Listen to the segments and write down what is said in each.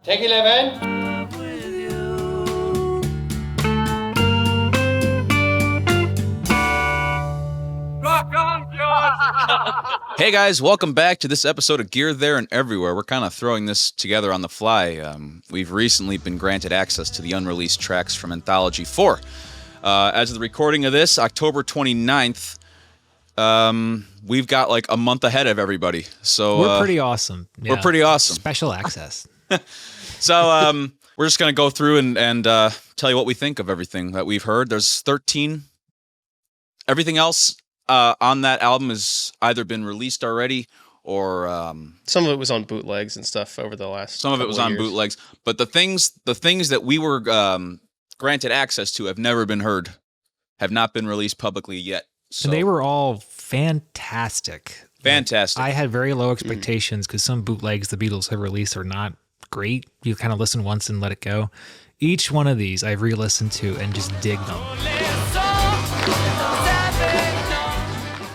Take 11. Rock on, George! Hey guys, welcome back to this episode of Gear There and Everywhere. We're kind of throwing this together on the fly. We've recently been granted access to the unreleased tracks from Anthology 4. As of the recording of this, October 29th, we've got like a month ahead of everybody. So we're pretty awesome. Yeah. We're pretty awesome. Special access. So we're just going to go through and tell you what we think of everything that we've heard. There's 13. Everything else on that album has either been released already or some of it was on bootlegs and stuff over the last. Some of it was on bootlegs, but the things that we were granted access to have never been heard, have not been released publicly yet. So. And they were all fantastic. Fantastic. I had very low expectations because some bootlegs the Beatles have released are not great. You kind of listen once and let it go. Each one of these I've re-listened to and just dig them.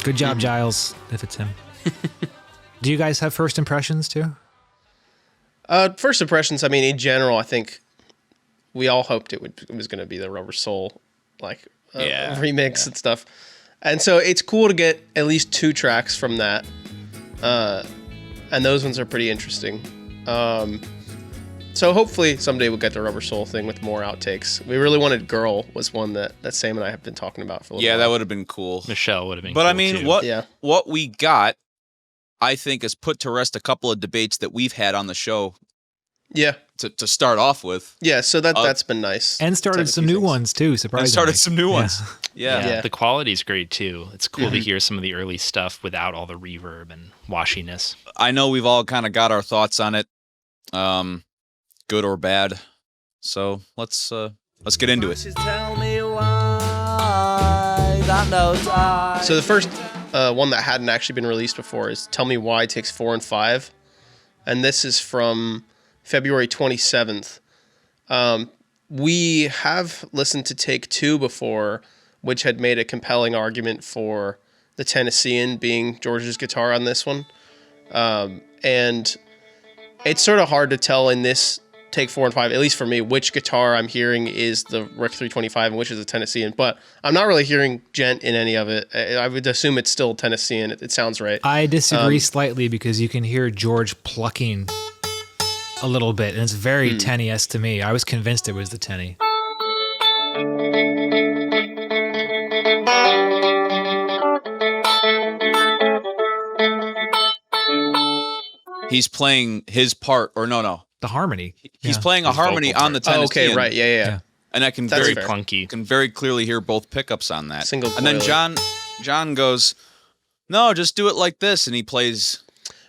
Good job, Giles, if it's him. Do you guys have first impressions too? First impressions, I mean, in general, I think we all hoped it was going to be the Rubber Soul remix and stuff. And so it's cool to get at least 2 tracks from that. And those ones are pretty interesting. So hopefully someday we'll get the Rubber Soul thing with more outtakes. We really wanted Girl was one that Sam and I have been talking about for a little while. That would have been cool. Michelle would have been but cool I mean, too. what we got, I think, has put to rest a couple of debates that we've had on the show. Yeah. To start off with. Yeah, so that's been nice. And started some new ones too, surprisingly. And started some new ones. Yeah. The quality's great too. It's cool to hear some of the early stuff without all the reverb and washiness. I know we've all kind of got our thoughts on it. Good or bad. So let's get into it. So the first one that hadn't actually been released before is Tell Me Why takes 4 and 5. And this is from February 27th. We have listened to take 2 before, which had made a compelling argument for the Tennessean being George's guitar on this one. And it's sort of hard to tell in this take 4 and 5, at least for me, which guitar I'm hearing is the Rec 325 and which is the Tennessean. But I'm not really hearing Gent in any of it. I would assume it's still Tennessean. It sounds right. I disagree slightly because you can hear George plucking a little bit, and it's very Tenny-esque to me. I was convinced it was the Tenny. He's playing his part, or no. The harmony. He's playing a harmony on the Tennessean. Oh, okay, right, yeah. And I can That's very fair. Clunky. can very clearly hear both pickups on that. Single and then coiler. John goes, "No, just do it like this," and he plays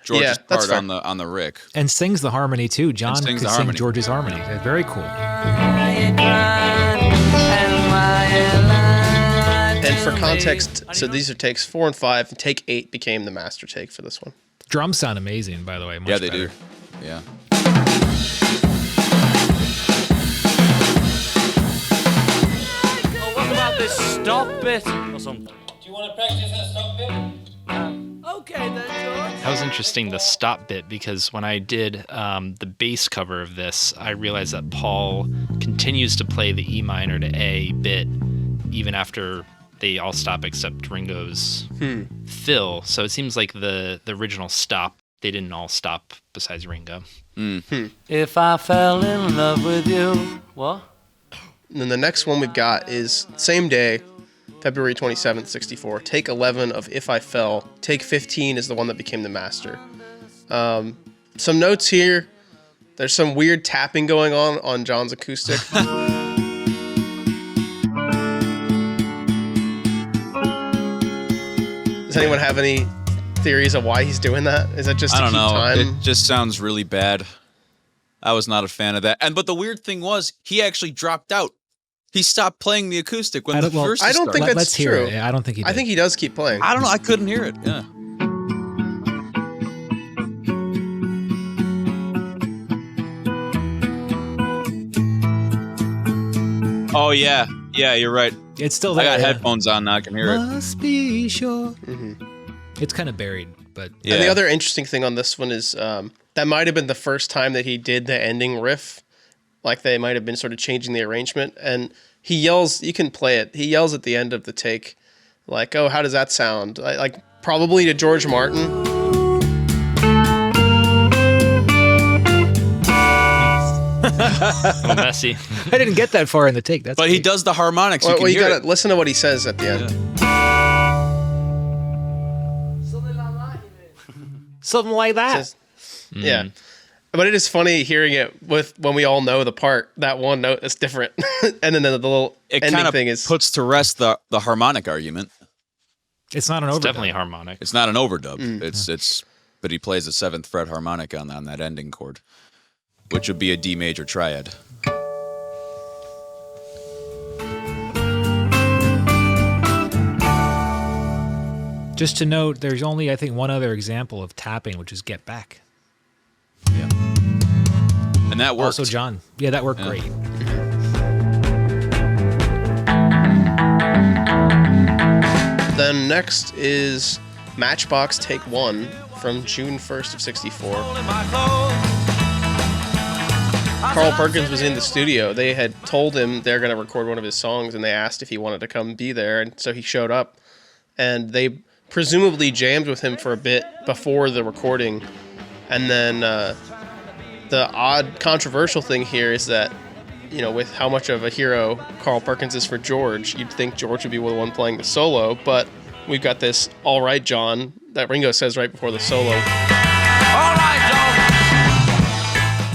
George's that's part fair. on the Rick. And sings the harmony too. John And could sings the sing harmony. George's harmony. Very cool. And for context, so these are takes 4 and 5, and take 8 became the master take for this one. Drums sound amazing, by the way. Much Yeah, they better. do. Yeah. Oh, what about this stop bit or something? Do you want to practice that stop bit? Okay then, George. That was interesting, the stop bit, because when I did the bass cover of this, I realized that Paul continues to play the E minor to A bit even after they all stop except Ringo's fill. So it seems like the original stop, they didn't all stop besides Ringo. If I fell in love with you, what? And then the next one we've got is same day, February 27th, 64. Take 11 of If I Fell. Take 15 is the one that became the master. Some notes here. There's some weird tapping going on John's acoustic. Does anyone have any theories of why he's doing that? Is that just to I don't keep know. time? It just sounds really bad. I was not a fan of that. But the weird thing was, he actually dropped out. He stopped playing the acoustic when the verses I don't think started. that's Let's hear true. it. Yeah, I don't think he did. I think he does keep playing. I don't know. I couldn't hear it. Yeah. Oh, yeah. Yeah, you're right. It's still I there. got yeah. headphones on now. I can hear it. Must be sure. It's kind of buried, but Yeah. And the other interesting thing on this one is that that might have been the first time that he did the ending riff. Like they might have been sort of changing the arrangement. And he yells, you can play it. He yells at the end of the take, like, "Oh, how does that sound?" Like probably to George Martin. A little messy. I didn't get that far in the take. But he does the harmonics. You can You hear gotta it. listen to what he says at the end. something like that. Says- Yeah. But it is funny hearing it when we all know the part, that one note is different. And then the little It ending kind of thing is puts to rest the harmonic argument. It's not an overdub. It's definitely harmonic. It's not an overdub. But he plays a 7th fret harmonic on that ending chord, which would be a D major triad. Just to note, there's only, I think, one other example of tapping, which is Get Back. Yeah. And that worked. Also, John. Yeah, that worked great. Then next is Matchbox Take 1 from June 1st of 64. Carl Perkins was in the studio. They had told him they're going to record one of his songs, and they asked if he wanted to come be there, and so he showed up. And they presumably jammed with him for a bit before the recording. And then the odd controversial thing here is that, you know, with how much of a hero Carl Perkins is for George, you'd think George would be the one playing the solo, but we've got this "All Right, John" that Ringo says right before the solo. All right,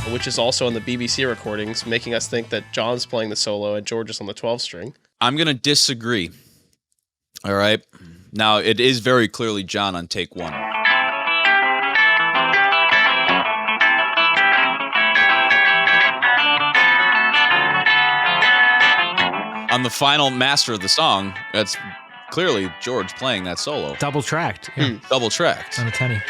John. Which is also on the BBC recordings, making us think that John's playing the solo and George is on the 12 string. I'm going to disagree. All right. Now, it is very clearly John on take 1. On the final master of the song, that's clearly George playing that solo. Double tracked. Yeah. Double tracked. On a tenny.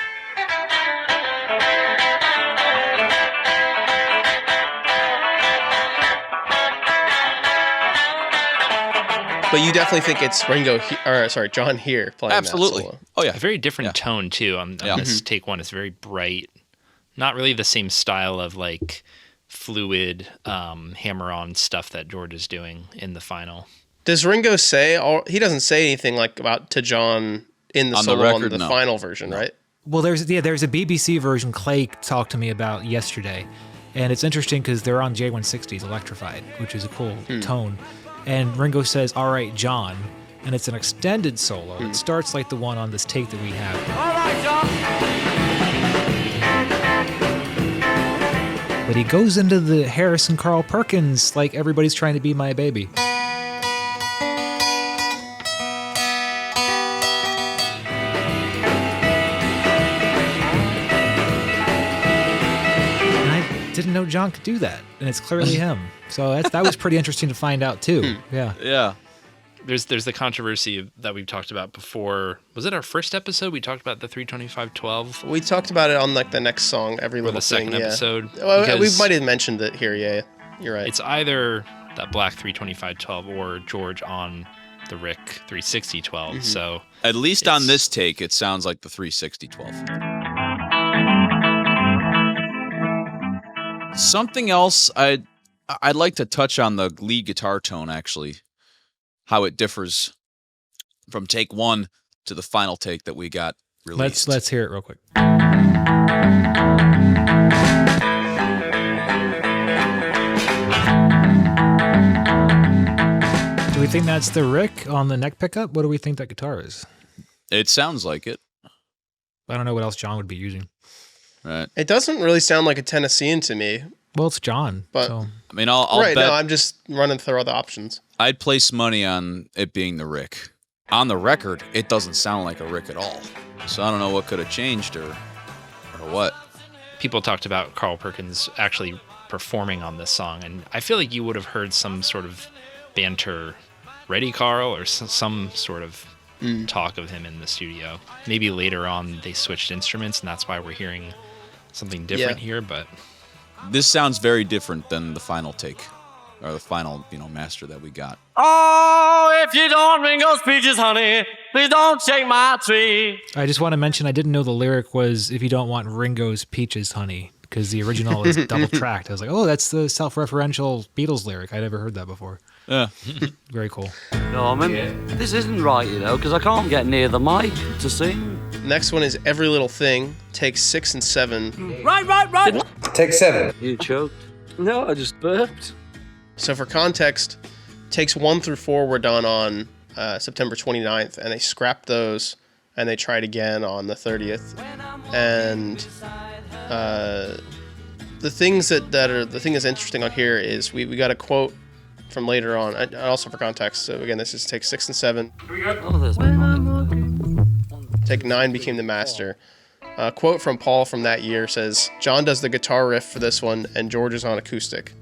But you definitely think it's John here playing Absolutely. that solo. Oh, yeah. A very different tone too on this take 1. It's very bright. Not really the same style of like fluid hammer-on stuff that George is doing in the final. Does Ringo say, he doesn't say anything like about to John in the solo record, on the no. final version, right? Well, there's a BBC version Clay talked to me about yesterday, and it's interesting because they're on J160's Electrified, which is a cool tone. And Ringo says, "All right, John," and it's an extended solo. It starts like the one on this take that we have. All right, John. But he goes into the Harrison Carl Perkins like everybody's trying to be my baby. Didn't know John could do that, and it's clearly him. So that was pretty interesting to find out too. Yeah. Yeah. There's the controversy that we've talked about before. Was it our first episode? We talked about the 32512 We talked about it on like the next song, every or little the thing. second Yeah. episode. Well, we because might have mentioned it here. Yeah, you're right. it's either that black 32512 or George on the Rick 36012. So At least on this take, it sounds like the 36012. Something else I'd like to touch on the lead guitar tone, actually, how it differs from take 1 to the final take that we got released. Let's hear it real quick. Do we think that's the Rick on the neck pickup? What do we think that guitar is? It sounds like it, I don't know what else John would be using. right? It doesn't really sound like a Tennessean to me. Well, it's John. But- so. I mean, I'll Right, bet no, I'm just running through all the options. I'd place money on it being the Rick. On the record, it doesn't sound like a Rick at all. So I don't know what could have changed or what. people talked about Carl Perkins actually performing on this song, and I feel like you would have heard some sort of banter, "Ready, Carl?" or some sort of talk of him in the studio. Maybe later on they switched instruments, and that's why we're hearing something different here, but This sounds very different than the final take. or the final, master that we got. Oh, if you don't ring those peaches, honey, please don't shake my tree. I just want to mention I didn't know the lyric was "If you don't want Ringo's peaches, honey," because the original is double tracked. I was like, oh, that's the self-referential Beatles lyric. I never heard that before. Yeah. Very cool. Norman, this isn't right, because I can't get near the mic to sing. Next one is Every Little Thing, takes 6 and 7. Right. Take 7. You choked. No, I just burped. So for context, takes 1 through 4 were done on September 29th, and they scrapped those, and they tried again on the 30th. And the thing that's interesting on here is we got a quote from later on, and also for context. So again, this is take 6 and 7. Oh, there's Take 9 became the master. A quote from Paul from that year says, John does the guitar riff for this one, and George is on acoustic.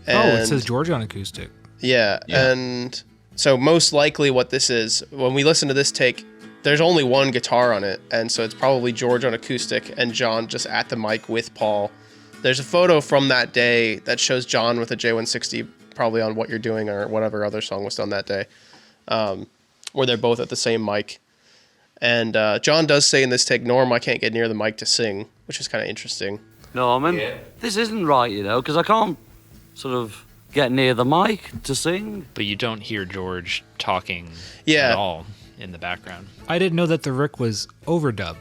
It says George on acoustic. Yeah, and so most likely what this is, when we listen to this take, there's only one guitar on it, and so it's probably George on acoustic and John just at the mic with Paul. There's a photo from that day that shows John with a J160, probably on What You're Doing or whatever other song was done that day, where they're both at the same mic. And John does say in this take, Norm, I can't get near the mic to sing, which is kind of interesting. Norman, this isn't right, because I can't sort of get near the mic to sing. But you don't hear George talking Yeah. at all in the background. I didn't know that the Rick was overdub,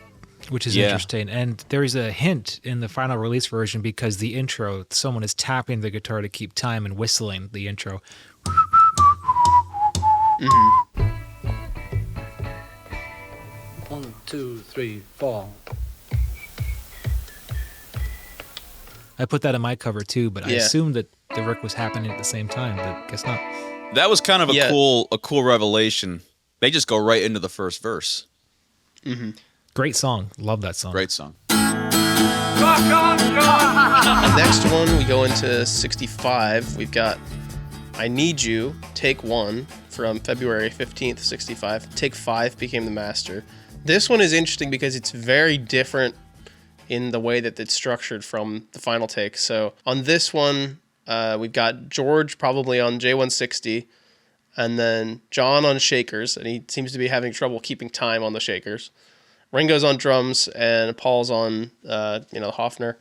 which is interesting. And there's a hint in the final release version because the intro, someone is tapping the guitar to keep time and whistling the intro. Mm-hmm. 1, 2, 3, 4. I put that in my cover too, but I assumed that the Rick was happening at the same time, but guess not. That was kind of a cool revelation. They just go right into the first verse. Mm-hmm. Great song. Love that song. Great song. Next one, we go into 65. We've got I Need You, take 1 from February 15th, 65. Take 5 became the master. This one is interesting because it's very different in the way that it's structured from the final take. So on this one, we've got George probably on J160, and then John on shakers, and he seems to be having trouble keeping time on the shakers. Ringo's on drums, and Paul's on, Hofner.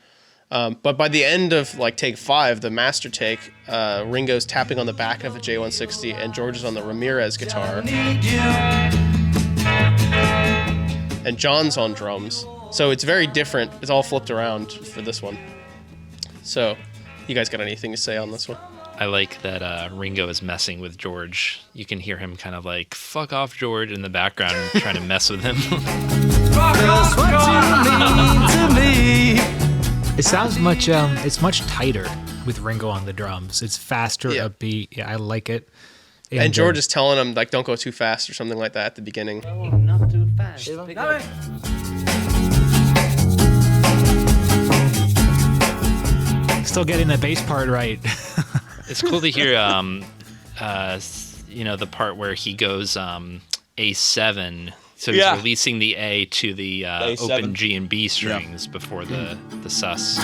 But by the end of take 5, the master take, Ringo's tapping on the back of a J160, and George is on the Ramirez guitar. And John's on drums. So it's very different. It's all flipped around for this one. So, you guys got anything to say on this one? I like that Ringo is messing with George. You can hear him kind of fuck off, George, in the background, trying to mess with him. It sounds it's much tighter with Ringo on the drums. It's faster, upbeat. Yeah, I like it. And George is telling him, don't go too fast or something like that at the beginning. Oh, not too fast. Still getting the bass part right. It's cool to hear, the part where he goes A7. So he's releasing the A to the open G and B strings before the sus.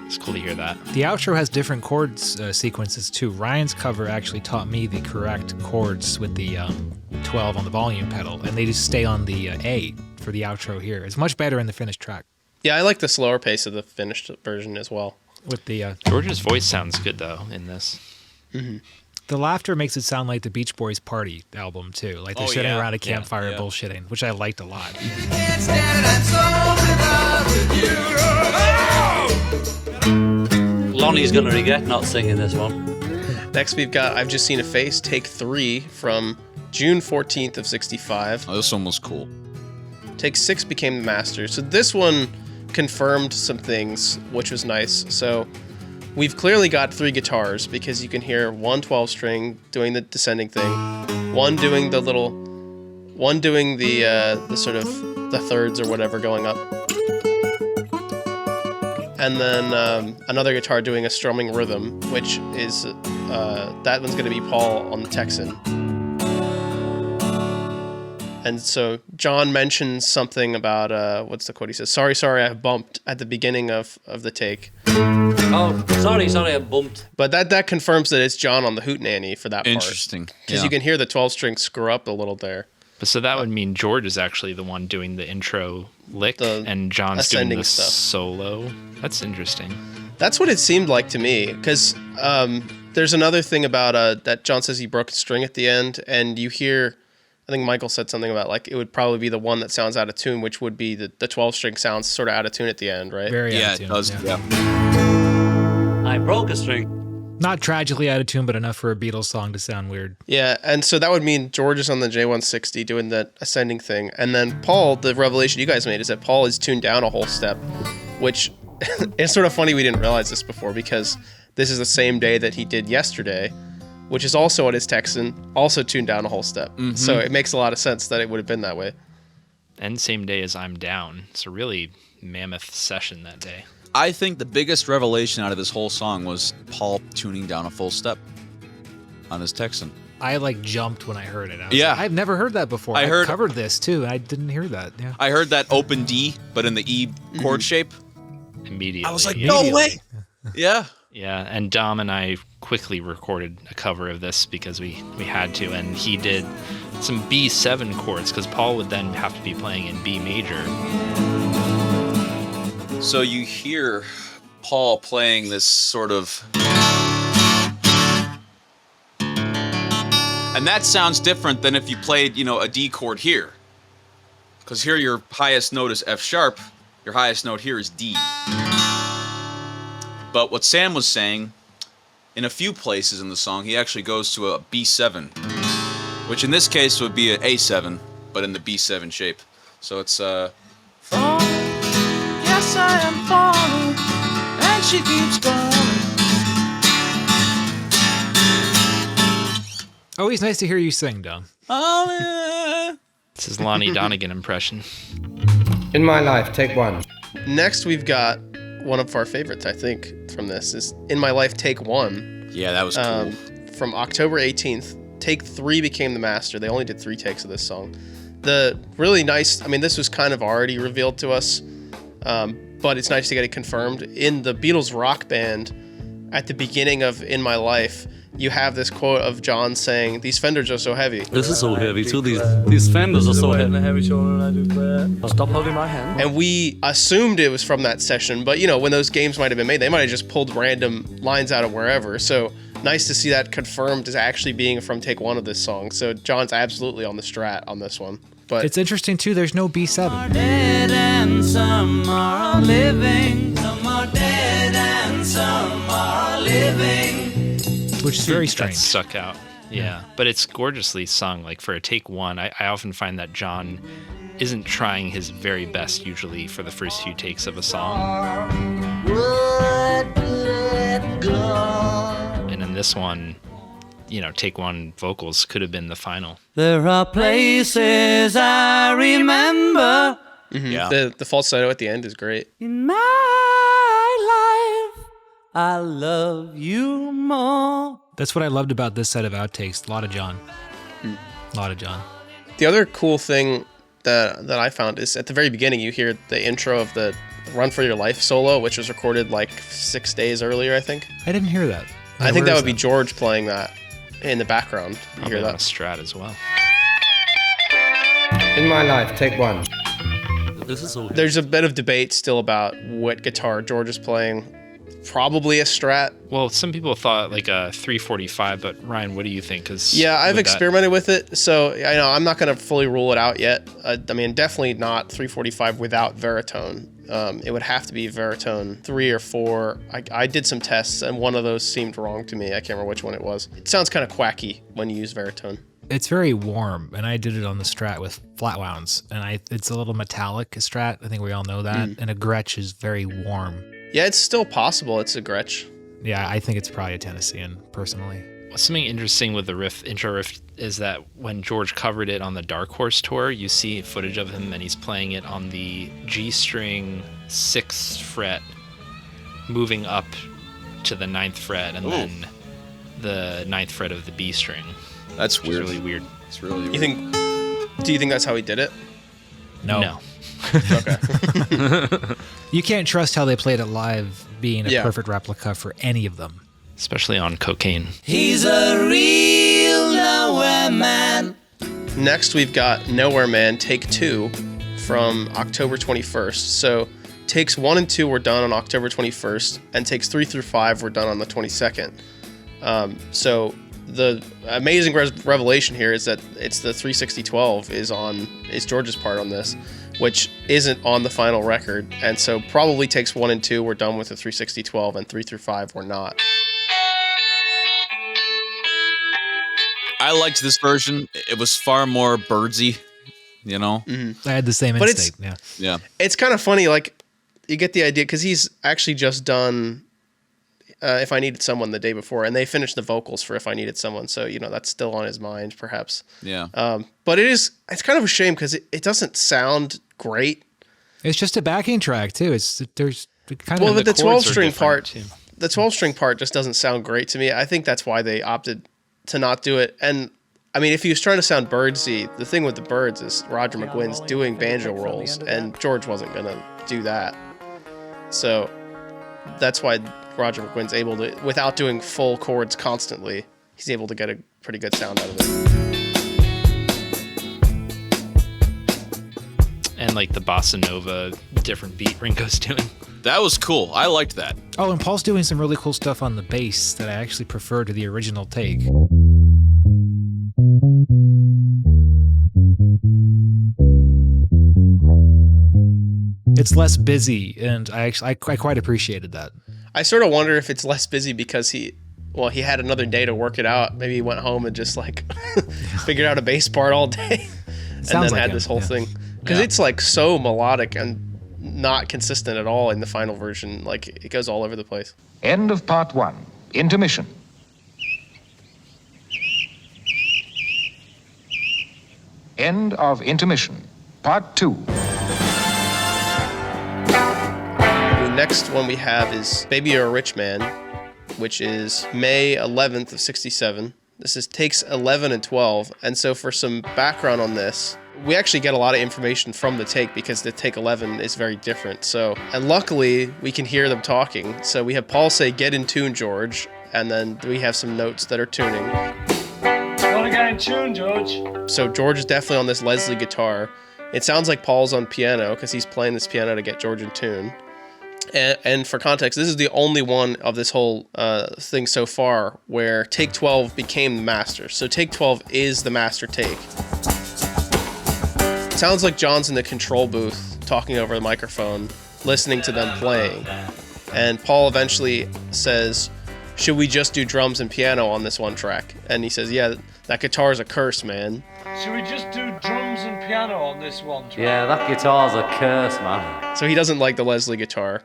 It's cool to hear that. The outro has different chords sequences too. Ryan's cover actually taught me the correct chords with the 12 on the volume pedal, and they just stay on the A for the outro here. It's much better in the finished track. Yeah, I like the slower pace of the finished version as well. With the George's voice sounds good though in this. Mm-hmm. The laughter makes it sound like the Beach Boys Party album too. Like they're sitting around a campfire bullshitting, which I liked a lot. Lonnie's gonna regret not singing this one. Next we've got I've Just Seen a Face, take 3 from June 14th of 65. Oh, this one was cool. Take 6 became the master. So this one confirmed some things, which was nice. So we've clearly got 3 guitars because you can hear one 12 string doing the descending thing, one doing the sort of the thirds or whatever going up, and then another guitar doing a strumming rhythm, which is that one's going to be Paul on the Texan. And so John mentions something about, what's the quote? He says, sorry, I bumped at the beginning of the take. Oh, sorry, I bumped. But that confirms that it's John on the hootenanny for that part. Interesting. Because you can hear the 12-string screw up a little there. But so that would mean George is actually the one doing the intro lick, and John's doing the stuff. Solo. That's interesting. That's what it seemed like to me, because there's another thing about that John says he broke a string at the end, and you hear, I think Michael said something about like it would probably be the one that sounds out of tune, which would be the 12-string sounds sort of out of tune at the end, right? Very out of It tune. does. Yeah. I broke a string. Not tragically out of tune, but enough for a Beatles song to sound weird. Yeah, and so that would mean George is on the J160 doing the ascending thing, and then Paul, the revelation you guys made is that Paul is tuned down a whole step, which it's sort of funny we didn't realize this before because this is the same day that he did yesterday, which is also on his Texan, also tuned down a whole step. Mm-hmm. So it makes a lot of sense that it would have been that way. And same day as I'm Down. It's a really mammoth session that day. I think the biggest revelation out of this whole song was Paul tuning down a full step on his Texan. I like jumped when I heard it. I was Yeah. like, I've never heard that before. I heard- covered this too, and I didn't hear that. Yeah. I heard that open D, but in the E chord shape. Immediately. I was like, yeah. no way. Yeah. Yeah, and Dom and I quickly recorded a cover of this because we had to, and he did some B7 chords because Paul would then have to be playing in B major. So you hear Paul playing this sort of... And that sounds different than if you played, a D chord here. Because here your highest note is F sharp, your highest note here is D. But what Sam was saying, in a few places in the song, he actually goes to a B7, which in this case would be an A7, but in the B7 shape. So it's Yes, I am falling, and she keeps calling. Always nice to hear you sing, Dom. This is Lonnie Donegan impression. In my life, take one. Next, we've got one of our favorites, I think, from this is In My Life, Take One. yeah, that was cool. From October 18th. Take 3 became the master. They only did 3 takes of this song. The really nice, this was kind of already revealed to us, but it's nice to get it confirmed. In the Beatles rock band, at the beginning of In My Life, you have this quote of John saying, "These Fenders are so heavy." This is so heavy too. These fenders are so heavy. Stop holding my hand. And we assumed it was from that session, but when those games might have been made, they might have just pulled random lines out of wherever. So nice to see that confirmed as actually being from take 1 of this song. So John's absolutely on the strat on this one. But It's interesting too. There's no B7. Dead and some are living. Some are dead and some are living. Which is very That strange. stuck out. Yeah. But it's gorgeously sung. Like for a take 1, I often find that John isn't trying his very best usually for the first few takes of a song. And in this one, take 1 vocals could have been the final. There are places I remember. Yeah. the falsetto at the end is great. In my life, I love you more. That's what I loved about this set of outtakes. A lot of John. A lot of John. The other cool thing that I found is at the very beginning, you hear the intro of the Run For Your Life solo, which was recorded like 6 days earlier, I think. I didn't hear that. I think Where that is would be George playing that in the background. You Probably hear on a that? strat as well. In my life, take one. This is so heavy. There's a bit of debate still about what guitar George is playing. Probably a Strat. Well, some people thought like a 345, but Ryan, what do you think? Yeah, I've experimented with it, so I know I'm not going to fully rule it out yet. Definitely not 345 without Veritone. It would have to be Veritone 3 or 4. I did some tests, and one of those seemed wrong to me. I can't remember which one it was. It sounds kind of quacky when you use Veritone. It's very warm, and I did it on the Strat with flat wounds, and it's a little metallic, a Strat. I think we all know that. And a Gretsch is very warm. Yeah, it's still possible it's a Gretsch. Yeah, I think it's probably a Tennessean, personally. Something interesting with the intro riff, is that when George covered it on the Dark Horse tour, you see footage of him and he's playing it on the G string 6th fret, moving up to the 9th fret, and then the 9th fret of the B string. That's Which is weird. really weird. It's really weird. You think Do you think that's how he did it? No. Okay. You can't trust how they played it live being a Yeah. perfect replica for any of them. Especially on cocaine. He's a real nowhere man. Next, we've got Nowhere Man, take 2 from October 21st. So takes 1 and 2 were done on October 21st, and takes 3 through 5 were done on the 22nd. So the amazing revelation here is that it's the 360-12 is George's part on this, which isn't on the final record. And so probably takes 1 and 2 were done with the 360-12, and 3 through 5 were not. I liked this version. It was far more birdsy, you know? I had the same But instinct. Yeah. Yeah. It's kind of funny, like, you get the idea, because he's actually just done If I Needed Someone the day before, and they finished the vocals for If I Needed Someone, so, you know, that's still on his mind, perhaps. Yeah. But it's kind of a shame, because it doesn't sound great. It's just a backing track too. There's kind Well, of but the chords are 12-string different, part, too. the 12-string part just doesn't sound great to me. I think that's why they opted to not do it. And I mean, if he was trying to sound birdsy, the thing with the birds is Roger McGuinn's doing banjo rolls, and George wasn't gonna do that. So that's why Roger McGuinn's able to, without doing full chords constantly, he's able to get a pretty good sound out of it. And like the bossa nova different beat Ringo's doing. That was cool. I liked that. Oh, and Paul's doing some really cool stuff on the bass that I actually prefer to the original take. It's less busy, and I quite appreciated that. I sort of wonder if it's less busy because he had another day to work it out. Maybe he went home and just like figured out a bass part all day, and Sounds then like had him, this whole yeah. thing. Because it's like so melodic and not consistent at all in the final version. Like it goes all over the place. End of part 1. Intermission. End of intermission. Part 2. The next one we have is Baby You're a Rich Man, which is May 11th of 67. This is takes 11 and 12. And so for some background on this, we actually get a lot of information from the take because the take 11 is very different. So, and luckily we can hear them talking. So we have Paul say, "Get in tune, George." And then we have some notes that are tuning. Wanna get in tune, George? So George is definitely on this Leslie guitar. It sounds like Paul's on piano because he's playing this piano to get George in tune. And for context, this is the only one of this whole thing so far where take 12 became the master. So take 12 is the master take. It sounds like John's in the control booth talking over the microphone, listening to them playing. And Paul eventually says, "Should we just do drums and piano on this one track?" And he says, "Yeah, that guitar's a curse, man." Should we just do drums and piano on this one track? Yeah, that guitar's a curse, man. So he doesn't like the Leslie guitar.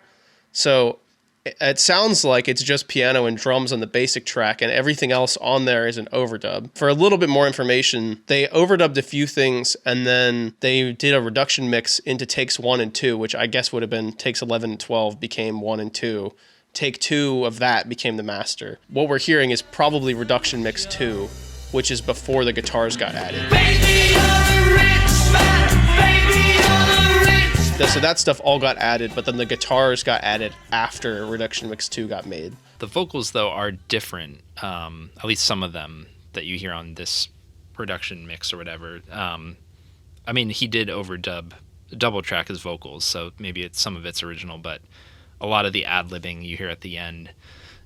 So it sounds like it's just piano and drums on the basic track, and everything else on there is an overdub. For a little bit more information, they overdubbed a few things, and then they did a reduction mix into takes 1 and 2, which I guess would have been takes 11 and 12 became 1 and 2. Take 2 of that became the master. What we're hearing is probably reduction mix 2, which is before the guitars got added. Baby, you're a rich man. Baby, you're a rich. So that stuff all got added, but then the guitars got added after reduction mix 2 got made. The vocals though are different. At least some of them that you hear on this production mix or whatever. I mean, he did double track his vocals, so maybe some of it's original, but a lot of the ad-libbing you hear at the end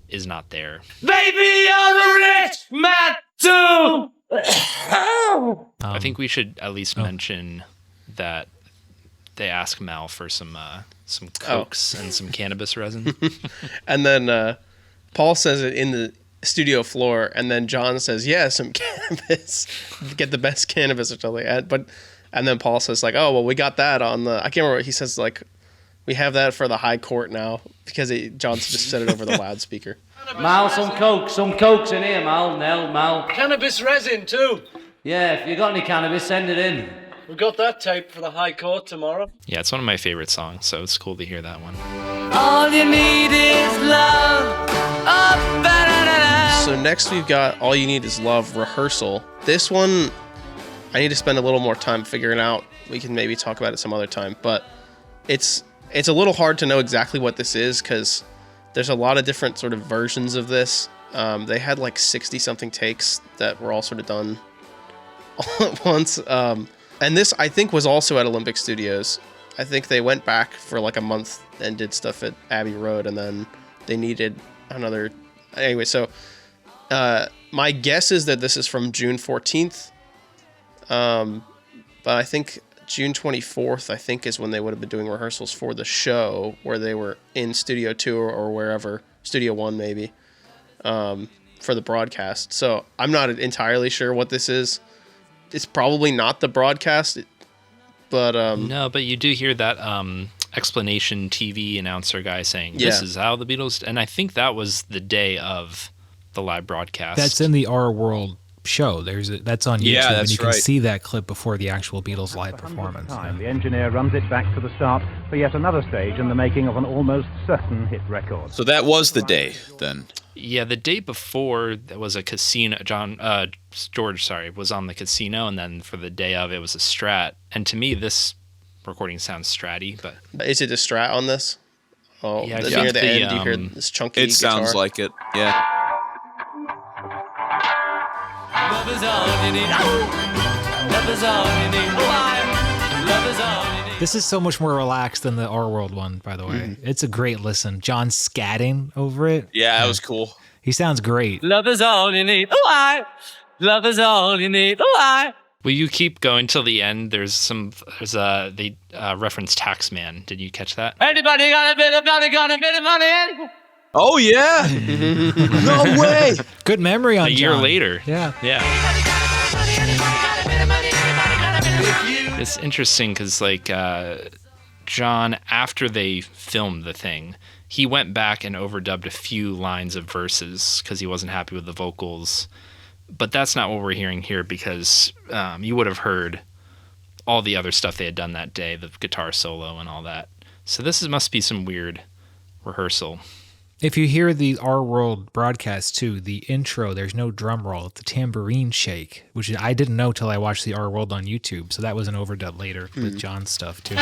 is not there. Baby, you're a rich man too. I think we should at least mention that they ask Mal for some cokes and some cannabis resin. And then Paul says it in the studio floor, and then John says, "Yeah, some cannabis. Get the best cannabis," or something. And then Paul says, like, "Oh, well, we got that on the," I can't remember. He says, like, "We have that for the high court now," because John just said it over the loudspeaker. Mal, some cokes in here, Mal. Cannabis resin too. Yeah, if you got any cannabis, send it in. We got that tape for the High Court tomorrow. Yeah, it's one of my favorite songs, so it's cool to hear that one. All you need is love. Oh, ba-da-da-da. So next we've got All You Need Is Love, Rehearsal. This one, I need to spend a little more time figuring out. We can maybe talk about it some other time, but it's a little hard to know exactly what this is because there's a lot of different sort of versions of this. They had like 60 something takes that were all sort of done all at once. And this, I think, was also at Olympic Studios. I think they went back for like a month and did stuff at Abbey Road, and then they needed another. Anyway, so my guess is that this is from June 14th. But I think June 24th, I think, is when they would have been doing rehearsals for the show, where they were in Studio 2 or wherever, Studio 1 maybe, for the broadcast. So I'm not entirely sure what this is. It's probably not the broadcast, but... No, but you do hear that explanation TV announcer guy saying, this is how the Beatles... And I think that was the day of the live broadcast. That's in the Our World show. That's on YouTube, Yeah, and you can right. see that clip before the actual Beatles live performance. Time, the engineer runs it back to the start for yet another stage in the making of an almost certain hit record. So that was the day, then. Yeah, the day before there was a casino. George was on the casino, and then for the day of it was a Strat. And to me, this recording sounds Stratty, but Is it a Strat on this? Oh, yeah, near the end, you hear this chunky It sounds guitar. like it, yeah. Love is all you need. Love is all you need. Love is all you need. This is so much more relaxed than the Our World one, by the way. It's a great listen. John scatting over it. Yeah, that was cool. He sounds great. Love is all you need. Love is all you need. will you keep going till the end? They reference Taxman. Did you catch that? Anybody got a bit of money? Got a bit of money? Oh, yeah. No way. Good memory on A year John. later. Yeah. Yeah. It's interesting because, like, John, after they filmed the thing, he went back and overdubbed a few lines of verses because he wasn't happy with the vocals. But that's not what we're hearing here because you would have heard all the other stuff they had done that day, the guitar solo and all that. So must be some weird rehearsal. If you hear the Our World broadcast too, the intro, there's no drum roll, it's a tambourine shake, which I didn't know till I watched the Our World on YouTube. So that was an overdub later with John's stuff too.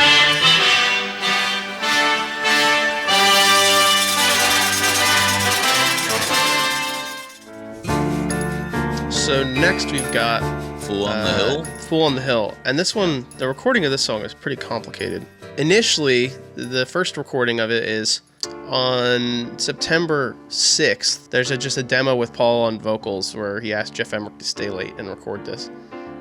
So next we've got Fool on the Hill. Fool on the Hill. And this one, the recording of this song is pretty complicated. Initially, the first recording of it is on September 6th. There's just a demo with Paul on vocals where he asked Jeff Emmerich to stay late and record this.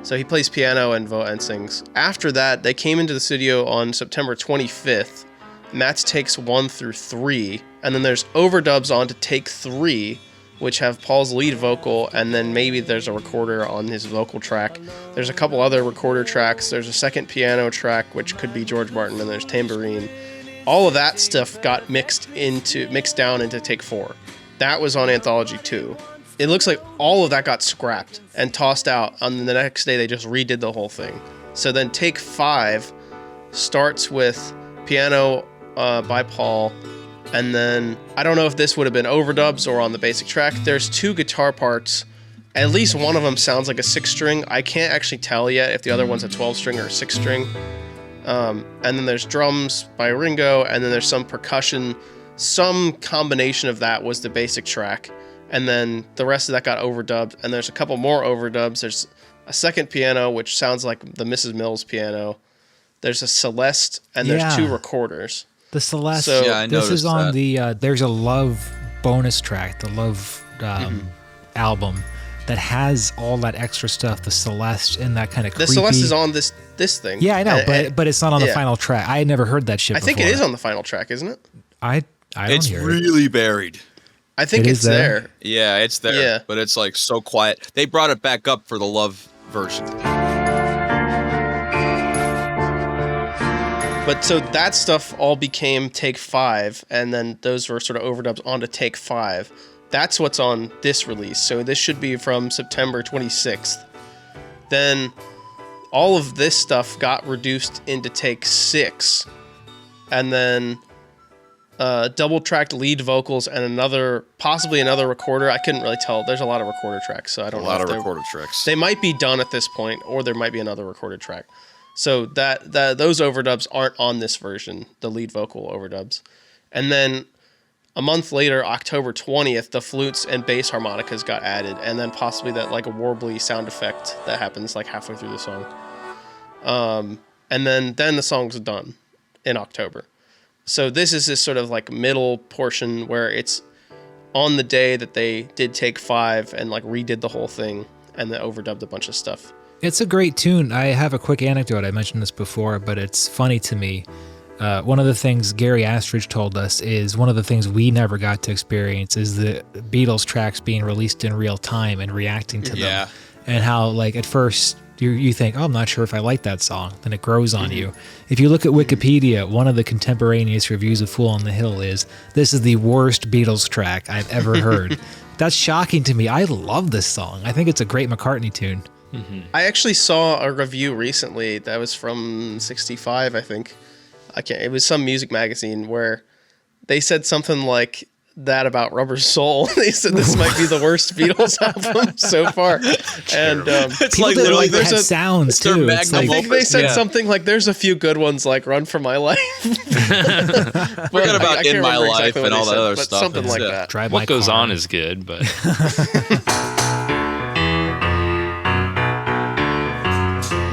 So he plays piano and sings. After that, they came into the studio on September 25th. And that's takes 1 through 3. And then there's overdubs onto take 3, which have Paul's lead vocal, and then maybe there's a recorder on his vocal track. There's a couple other recorder tracks. There's a second piano track, which could be George Martin, and there's tambourine. All of that stuff got mixed down into take 4. That was on Anthology 2. It looks like all of that got scrapped and tossed out. On the next day, they just redid the whole thing. So then take 5 starts with piano by Paul, and then I don't know if this would have been overdubs or on the basic track. There's 2 guitar parts. At least one of them sounds like a 6-string. I can't actually tell yet if the other one's a 12-string or a 6-string. And then there's drums by Ringo, and then there's some percussion. Some combination of that was the basic track. And then the rest of that got overdubbed. And there's a couple more overdubs. There's a second piano, which sounds like the Mrs. Mills piano. There's a Celeste, and there's 2 recorders. The Celeste. So- Yeah, I this is noticed on that. the there's a Love bonus track, the Love album that has all that extra stuff, the Celeste and that kind of The creepy. Celeste is on this thing. Yeah, I know, but it's not on the yeah. final track. I had never heard that shit I think before. it is on the final track, isn't it? I don't It's hear it. really buried. I think It it's is there? there. Yeah, it's there. Yeah. But it's like so quiet. They brought it back up for the Love version. But so that stuff all became take 5, and then those were sort of overdubs onto take 5. That's what's on this release. So this should be from September 26th. Then all of this stuff got reduced into take 6. And then double-tracked lead vocals and possibly another recorder. I couldn't really tell. There's a lot of recorder tracks, so I don't know. A lot of recorder tracks. They might be done at this point, or there might be another recorded track. So that those overdubs aren't on this version, the lead vocal overdubs. And then a month later, October 20th, the flutes and bass harmonicas got added, and then possibly that like a warbly sound effect that happens like halfway through the song. And then the song's done in October. So this is this sort of like middle portion where it's on the day that they did take 5 and like redid the whole thing and then overdubbed a bunch of stuff. It's a great tune. I have a quick anecdote. I mentioned this before, but it's funny to me. One of the things Gary Astridge told us is one of the things we never got to experience is the Beatles tracks being released in real time and reacting to them. And how, like, at first you think, oh, I'm not sure if I like that song. Then it grows on you. If you look at Wikipedia, one of the contemporaneous reviews of Fool on the Hill is, this is the worst Beatles track I've ever heard. That's shocking to me. I love this song. I think it's a great McCartney tune. I actually saw a review recently that was from 65, I think. It was some music magazine where they said something like that about Rubber Soul. They said this might be the worst Beatles album so far. And it's like literally there's sounds too. I think they said something like, "There's a few good ones like Run for My Life." Forget about In My Life and all that other stuff. Something like that. What Goes On is good, but.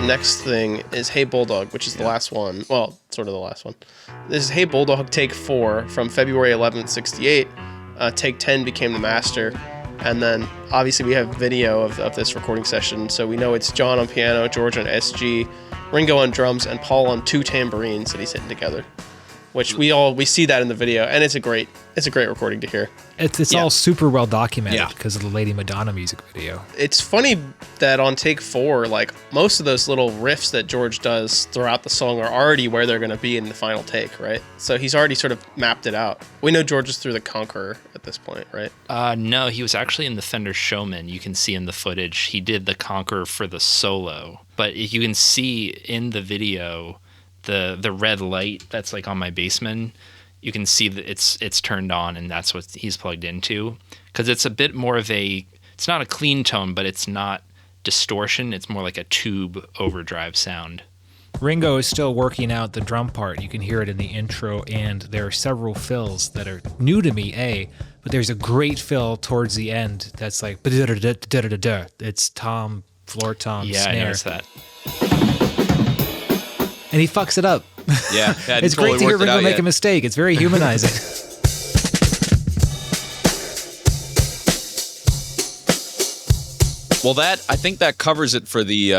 Next thing is Hey Bulldog, which is the last one. Well, sort of the last one. This is Hey Bulldog, take 4 from February 11th, 68. Take 10 became the master. And then obviously we have video of this recording session. So we know it's John on piano, George on SG, Ringo on drums, and Paul on 2 tambourines that he's hitting together. Which we see that in the video, and it's a great recording to hear. It's all super well documented because of the Lady Madonna music video. It's funny that on take 4, like most of those little riffs that George does throughout the song are already where they're going to be in the final take, right? So he's already sort of mapped it out. We know George is through the Conqueror at this point, right? No, he was actually in the Fender Showman. You can see in the footage he did the Conqueror for the solo, but you can see in the video. The red light that's like on my Bassman, you can see that it's turned on, and that's what he's plugged into. Because it's a bit more of it's not a clean tone, but it's not distortion. It's more like a tube overdrive sound. Ringo is still working out the drum part. You can hear it in the intro, and there are several fills that are new to me, but there's a great fill towards the end that's like, it's tom, floor tom, snare. I noticed that. And he fucks it up. Yeah, it's great to hear Ringo make a mistake. It's very humanizing. Well, I think that covers it for the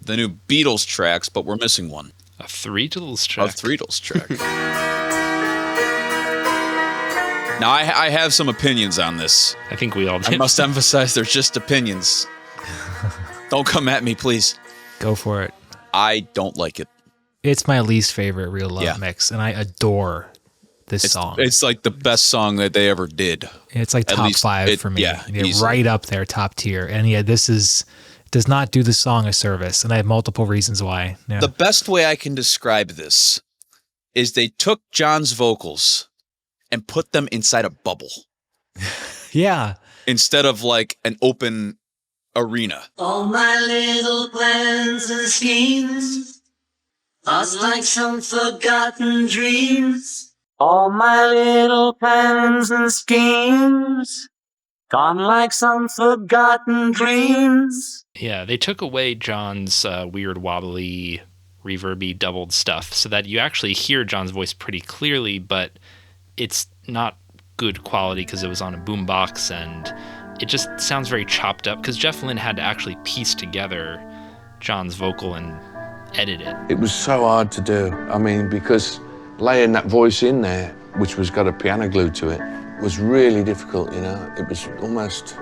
new Beatles tracks, but we're missing one. A Beatles track. Now, I have some opinions on this. I think we all do. I must emphasize they're just opinions. Don't come at me, please. Go for it. I don't like it. It's my least favorite Real Love mix, and I adore this song. It's like the best song that they ever did. It's like top 5 for me. Yeah, right up there, top tier. And this does not do the song a service, and I have multiple reasons why. Yeah. The best way I can describe this is they took John's vocals and put them inside a bubble. Yeah. Instead of like an open arena. All my little plans and schemes lost like some forgotten dreams. All my little plans and schemes gone like some forgotten dreams. Yeah, they took away John's weird wobbly, reverby, doubled stuff so that you actually hear John's voice pretty clearly, but it's not good quality because it was on a boombox and it just sounds very chopped up because Jeff Lynne had to actually piece together John's vocal and edit it. It was so hard to do. I mean, because laying that voice in there, which was got a piano glued to it, was really difficult, you know. It was almost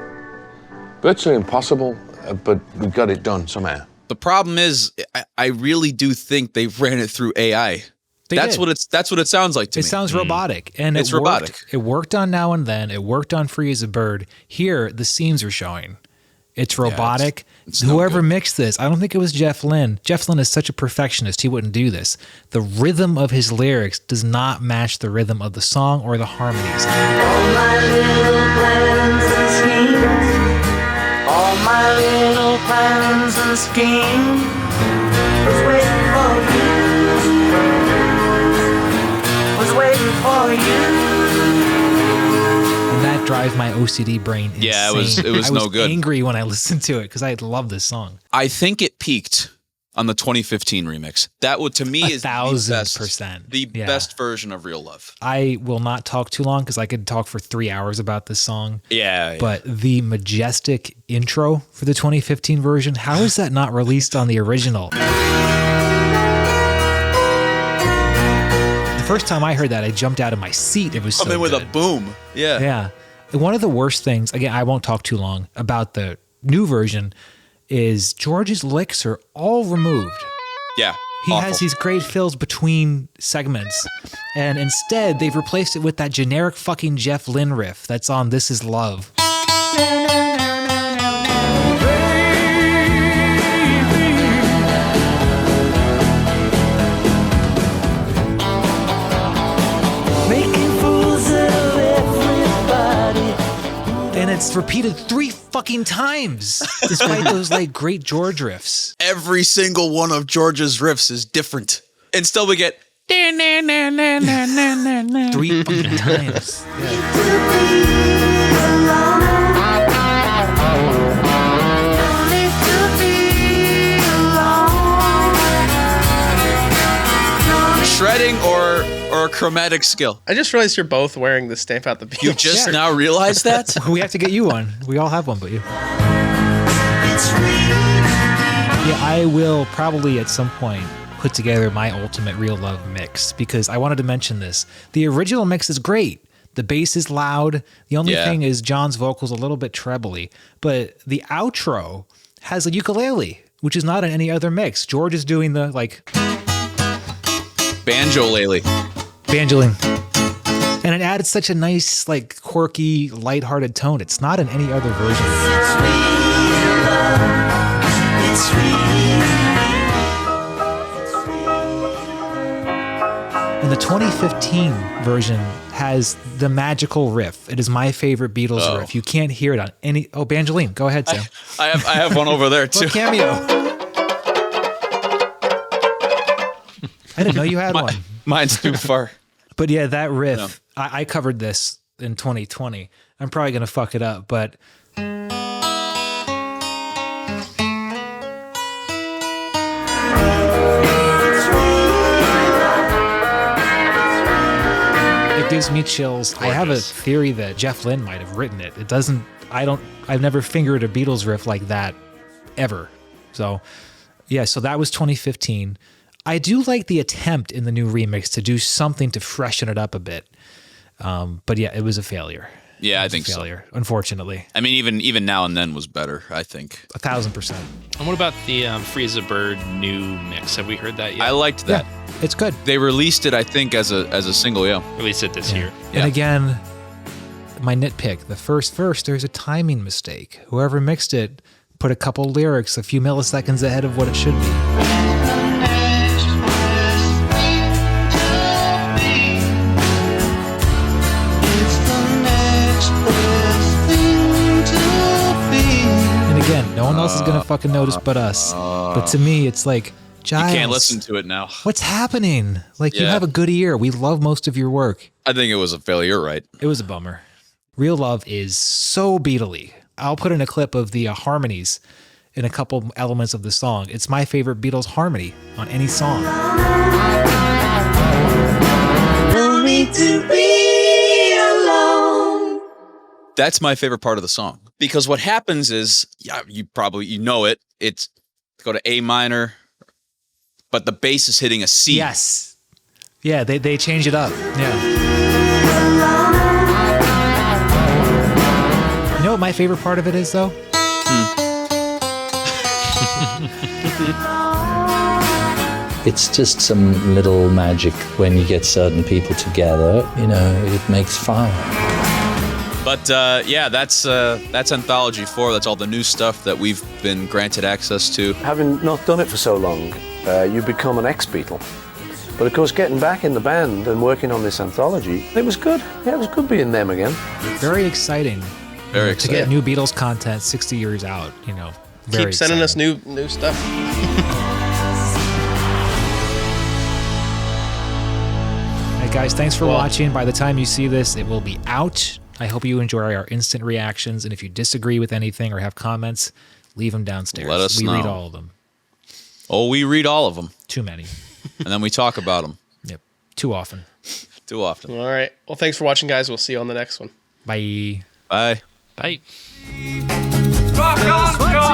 virtually impossible, but we got it done somehow. The problem is, I really do think they ran it through AI. That's what it sounds like to me. It sounds robotic, and it's robotic. It worked on Now and Then. It worked on Free as a Bird. Here, the seams are showing. It's robotic. it's no Whoever good. mixed this, I don't think it was Jeff Lynne. Jeff Lynne is such a perfectionist. He wouldn't do this. The rhythm of his lyrics does not match the rhythm of the song or the harmonies. All my little plans and schemes, all my little plans and schemes was waiting for you, was waiting for you. And that drives my OCD brain insane. Yeah, it was I no was good. angry when I listened to it because I love this song. I think it peaked on the 2015 remix. That would, to me, is 1,000%. the Yeah. best version of Real Love. I will not talk too long because I could talk for 3 hours about this song. Yeah. But the majestic intro for the 2015 version, how is that not released on the original? The first time I heard that, I jumped out of my seat. It was so Come in with a good. boom. Yeah. Yeah. And one of the worst things, again, I won't talk too long about the new version, is George's licks are all removed. Yeah. He awful. has these great fills between segments, and instead they've replaced it with that generic fucking Jeff Lynne riff that's on This Is Love. Making fools of everybody. And it's repeated 3 fucking times, despite those like great George riffs. Every single one of George's riffs is different. And still we get 3 fucking times. shredding or a chromatic skill. I just realized you're both wearing the Stamp Out the Beatles. You just now realized that? We have to get you one. We all have one but you. Yeah, I will probably at some point put together my ultimate Real Love mix because I wanted to mention this. The original mix is great. The bass is loud. The only thing is John's vocals a little bit trebly. But the outro has a ukulele, which is not in any other mix. George is doing the like banjo-lele. Banjoing. And it added such a nice, like, quirky, lighthearted tone. It's not in any other version. And the 2015 version has the magical riff. It is my favorite Beatles riff. You can't hear it on any... Oh, Banjoline. Go ahead, Sam. I have one over there, too. What cameo? I didn't know you had one. Mine's too far. But yeah, that riff, I covered this in 2020. I'm probably going to fuck it up, but... It gives me chills. I have a theory that Jeff Lynne might have written it. It doesn't... I've never fingered a Beatles riff like that ever. So, yeah, so that was 2015. I do like the attempt in the new remix to do something to freshen it up a bit. But yeah, it was a failure. Yeah, I think so. Failure, unfortunately. I mean, even Now and Then was better, I think. 1,000%. And what about the Freeze a Bird new mix? Have we heard that yet? I liked that. Yeah, it's good. They released it, I think, as a single, Released it this year. And again, my nitpick, the first verse, there's a timing mistake. Whoever mixed it put a couple lyrics a few milliseconds ahead of what it should be. Again, no one else is gonna fucking notice but us. But to me, it's like, Giles, you can't listen to it now. What's happening? Like, you have a good ear. We love most of your work. I think it was a failure, right? It was a bummer. Real Love is so Beatle-y. I'll put in a clip of the harmonies in a couple elements of the song. It's my favorite Beatles harmony on any song. No need to be alone. That's my favorite part of the song. Because what happens is, you know it, it's go to A minor, but the bass is hitting a C. Yes. Yeah, they change it up. Yeah. You know what my favorite part of it is, though? It's just some little magic when you get certain people together. You know, it makes fire. But yeah, that's Anthology 4. That's all the new stuff that we've been granted access to. Having not done it for so long, you become an ex-Beatle. But of course, getting back in the band and working on this anthology, it was good. Yeah, it was good being them again. Very exciting. Very To exciting. get new Beatles content 60 years out, you know. Very Keep sending exciting. us new stuff. Hey guys, thanks for watching. By the time you see this, it will be out. I hope you enjoy our instant reactions, and if you disagree with anything or have comments, leave them downstairs. Let us we know. read all of them. Oh, we read all of them. Too many. And then we talk about them. Yep. Too often. Too often. All right. Well, thanks for watching, guys. We'll see you on the next one. Bye. Bye. Bye. Rock on, John!